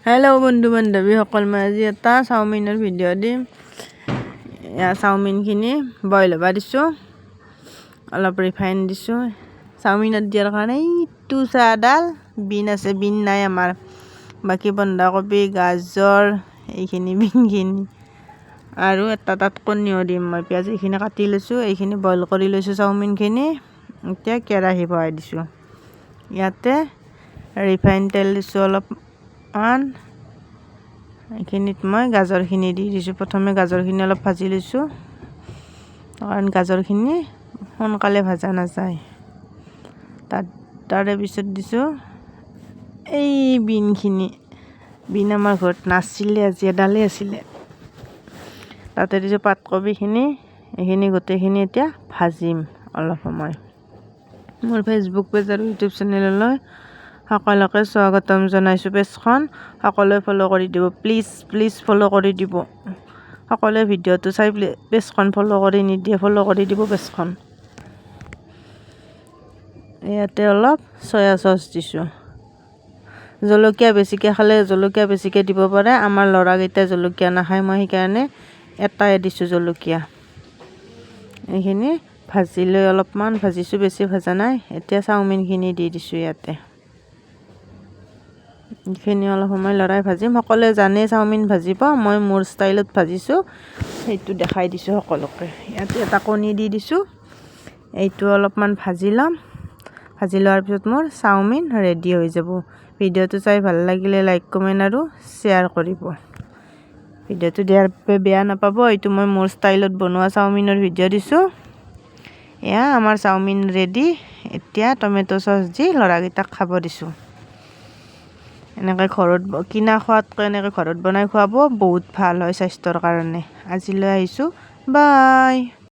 Hello' বন্ধু বান্ধৱীসকল, মই আজি এটা চাওমিনৰ ভিডিঅ' দিম। চাওমিনখিনি বইল হ'ব দিছোঁ, অলপ ৰিফাইন দিছোঁ। চাওমিনত দিয়াৰ কাৰণে এইটো চাহডাল বিন আছে, বিন নাই আমাৰ। বাকী বন্ধাকবি, গাজৰ, এইখিনি বিনখিনি আৰু এটা তাত কণীও দিম মই। পিঁয়াজ এইখিনি কাটি লৈছোঁ, এইখিনি বইল কৰি লৈছোঁ চাওমিনখিনি। এতিয়া কেৰাহী বহাই দিছোঁ। ইয়াতে ৰিফাইন তেল দিছোঁ অলপমান। এইখিনিত মই গাজৰখিনি দি দিছোঁ। প্ৰথমে গাজৰখিনি অলপ ভাজি লৈছোঁ, কাৰণ গাজৰখিনি সোনকালে ভজা নাযায়। তাৰে পিছত দিছোঁ এই বিনখিনি। বিন আমাৰ ঘৰত নাছিলে, আজি এডালেই আছিলে। তাতে দিছোঁ পাতকবিখিনি। এইখিনি গোটেইখিনি এতিয়া ভাজিম অলপ সময়। মোৰ ফেচবুক পেজ আৰু ইউটিউব চেনেললৈ সকলোকে স্বাগতম জনাইছোঁ। পেজখন সকলোৱে ফ'ল' কৰি দিব, প্লিজ প্লিজ ফ'ল' কৰি দিব। সকলোৱে ভিডিঅ'টো চাই পেজখন ফ'ল' কৰি নিদিয়ে, ফ'ল' কৰি দিব পেজখন। ইয়াতে অলপ চয়া চচ দিছোঁ। জলকীয়া বেছিকৈ খালে জলকীয়া বেছিকৈ দিব পাৰে। আমাৰ ল'ৰাকেইটাই জলকীয়া নাখায়, মই সেইকাৰণে এটাই দিছোঁ জলকীয়া। এইখিনি ভাজি লৈ অলপমান ভাজিছোঁ, বেছি ভজা নাই। এতিয়া চাওমিনখিনি দি দিছোঁ ইয়াতে। এইখিনি অলপ সময় লৰাই ভাজিম। সকলোৱে জানে চাওমিন ভাজিব, মই মোৰ ষ্টাইলত ভাজিছোঁ, সেইটো দেখাই দিছোঁ সকলোকে। ইয়াতে এটা কণী দি দিছোঁ। এইটো অলপমান ভাজি ল'ম। ভাজি লোৱাৰ পিছত মোৰ চাওমিন ৰেডি হৈ যাব। ভিডিঅ'টো চাই ভাল লাগিলে লাইক, কমেণ্ট আৰু শ্বেয়াৰ কৰিব। ভিডিঅ'টো দিয়াৰ বাবে বেয়া নাপাব, এইটো মই মোৰ ষ্টাইলত বনোৱা চাওমিনৰ ভিডিঅ' দিছোঁ। এয়া আমাৰ চাওমিন ৰেডি। এতিয়া টমেট' চচ দি ল'ৰাকেইটাক খাব দিছোঁ। এনেকৈ ঘৰত কিনা খোৱাতকৈ এনেকৈ ঘৰত বনাই খুৱাব বহুত ভাল হয় স্বাস্থ্যৰ কাৰণে। আজিলৈ আহিছোঁ, বাই।